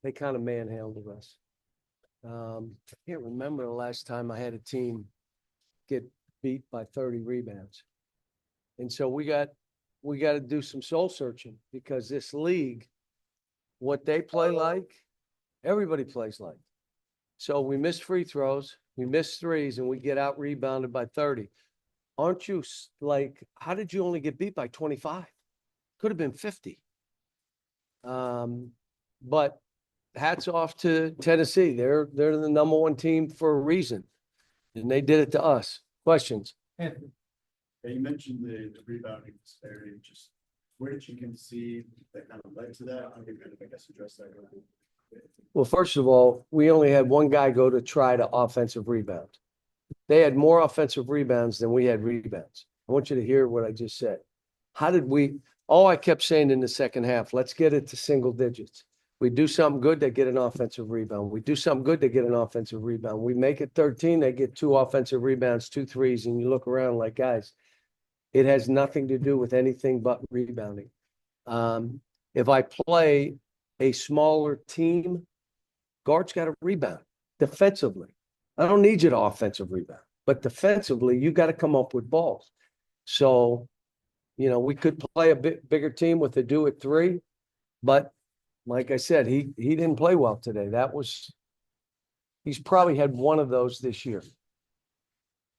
They kind of manhandled us. I can't remember the last time I had a team get beat by 30 rebounds. And so we got to do some soul searching because this league, what they play like, everybody plays like. So we miss free throws, we miss threes, and we get out rebounded by 30. Aren't you like, how did you only get beat by 25? Could have been 50. But hats off to Tennessee. They're the number one team for a reason. And they did it to us. Questions? Yeah, you mentioned the rebounding disparity. Just where did you concede that kind of led to that? How do you kind of, I guess, address that? Well, first of all, we only had one guy go to try to offensive rebound. They had more offensive rebounds than we had rebounds. I want you to hear what I just said. How did we, all I kept saying in the second half, let's get it to single digits. We do something good, they get an offensive rebound. We do something good, they get an offensive rebound. We make it 13, they get 2 offensive rebounds, 2 threes, and you look around like, guys, it has nothing to do with anything but rebounding. If I play a smaller team, guard's got to rebound defensively. I don't need you to offensive rebound, but defensively, you got to come up with balls. So, you know, we could play a bit bigger team with a do at 3, but like I said, he didn't play well today. He's probably had one of those this year.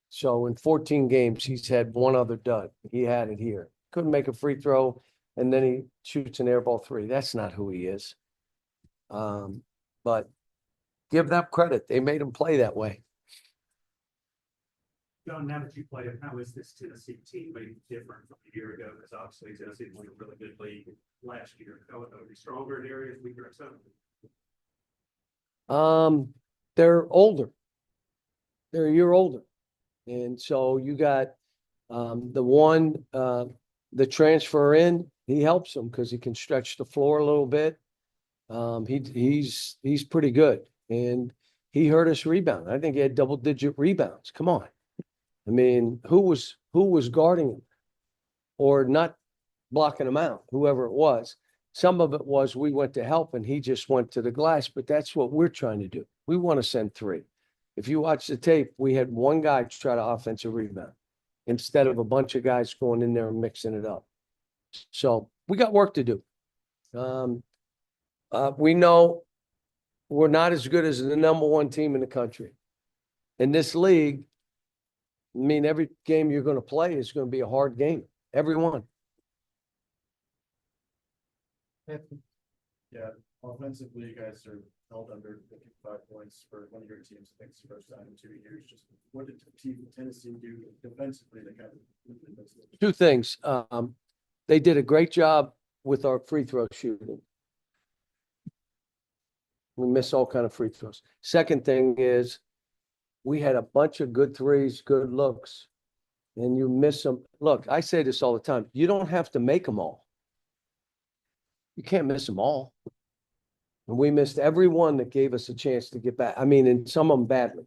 So in 14 games, he's had one other dud. He had it here. Couldn't make a free throw, and then he shoots an airball 3. That's not who he is. But give them credit. They made him play that way. John, now that you play it, how is this Tennessee team maybe different from a year ago? Because obviously Tennessee was a really good league last year. Are they stronger in areas, weaker in some? They're older. They're a year older. And so you got the transfer in, he helps them because he can stretch the floor a little bit. He's pretty good. And he hurt us rebound. I think he had double-digit rebounds. Come on. I mean, who was guarding him or not blocking him out, whoever it was. Some of it was we went to help and he just went to the glass, but that's what we're trying to do. We want to send 3. If you watch the tape, we had one guy try to offensive rebound instead of a bunch of guys going in there and mixing it up. So we got work to do. We know we're not as good as the number one team in the country. In this league, I mean, every game you're going to play is going to be a hard game. Every one. Yeah, offensively, you guys are held under 55 points for one of your teams. I think it's the first time in 2 years. Just what did Tennessee do defensively to kind of 2 things. They did a great job with our free throw shooting. We miss all kind of free throws. Second thing is we had a bunch of good threes, good looks, and you miss them. Look, I say this all the time. You don't have to make them all. You can't miss them all. And we missed every one that gave us a chance to get back. I mean, and some of them badly.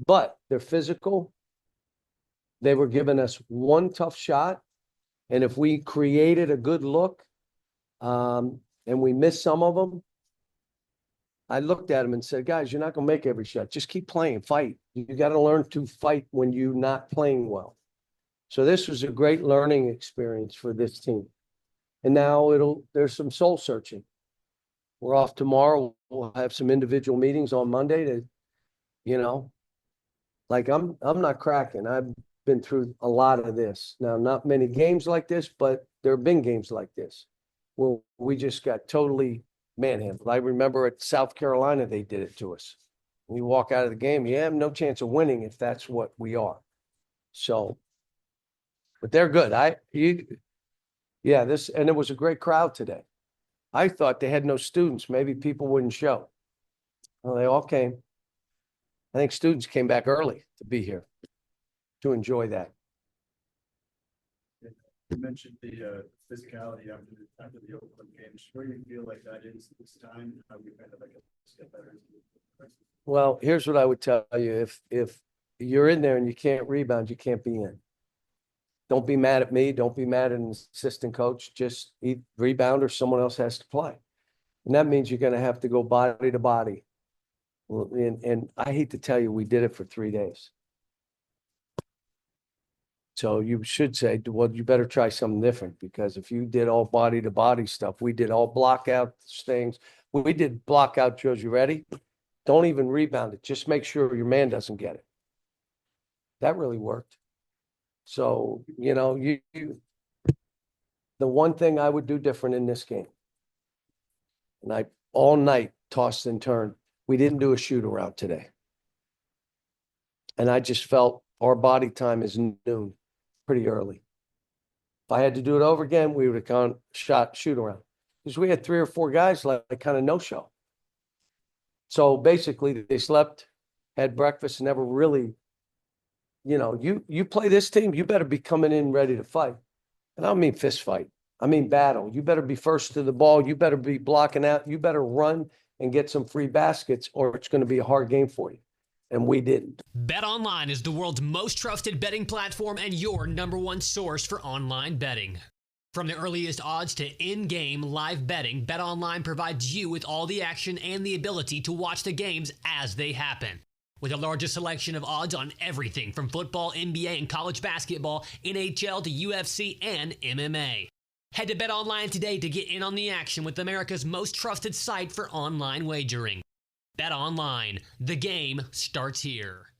But they're physical. They were giving us one tough shot. And if we created a good look, and we missed some of them, I looked at him and said, guys, you're not going to make every shot. Just keep playing, fight. You got to learn to fight when you're not playing well. So this was a great learning experience for this team. And now there's some soul searching. We're off tomorrow. We'll have some individual meetings on Monday to, you know, like I'm not cracking. I've been through a lot of this. Now, not many games like this, but there have been games like this where we just got totally manhandled. I remember at South Carolina, they did it to us. We walk out of the game, you have no chance of winning if that's what we are. So, but they're good. And it was a great crowd today. I thought they had no students. Maybe people wouldn't show. Well, they all came. I think students came back early to be here to enjoy that. You mentioned the physicality after the Oakland games. Where do you feel like that is this time? How do you kind of like get better? Well, here's what I would tell you. If you're in there and you can't rebound, you can't be in. Don't be mad at me. Don't be mad at an assistant coach. Just rebound or someone else has to play. And that means you're gonna have to go body to body. Well, and I hate to tell you, we did it for 3 days. So you should say, well, you better try something different, because if you did all body to body stuff, we did all block out things. We did block out drills. You ready? Don't even rebound it. Just make sure your man doesn't get it. That really worked. So, you know, the one thing I would do different in this game, and I all night tossed and turned, we didn't do a shoot around today. And I just felt our body time is noon, pretty early. If I had to do it over again, we would have gone shoot around, because we had 3 or 4 guys like kind of no show. So basically they slept, had breakfast, never really, you know, you play this team, you better be coming in ready to fight. And I don't mean fist fight. I mean battle. You better be first to the ball. You better be blocking out. You better run and get some free baskets, or it's going to be a hard game for you. And we didn't. BetOnline is the world's most trusted betting platform and your #1 source for online betting. From the earliest odds to in-game live betting, BetOnline provides you with all the action and the ability to watch the games as they happen. With the largest selection of odds on everything from football, NBA, and college basketball, NHL to UFC and MMA. Head to BetOnline today to get in on the action with America's most trusted site for online wagering. BetOnline, the game starts here.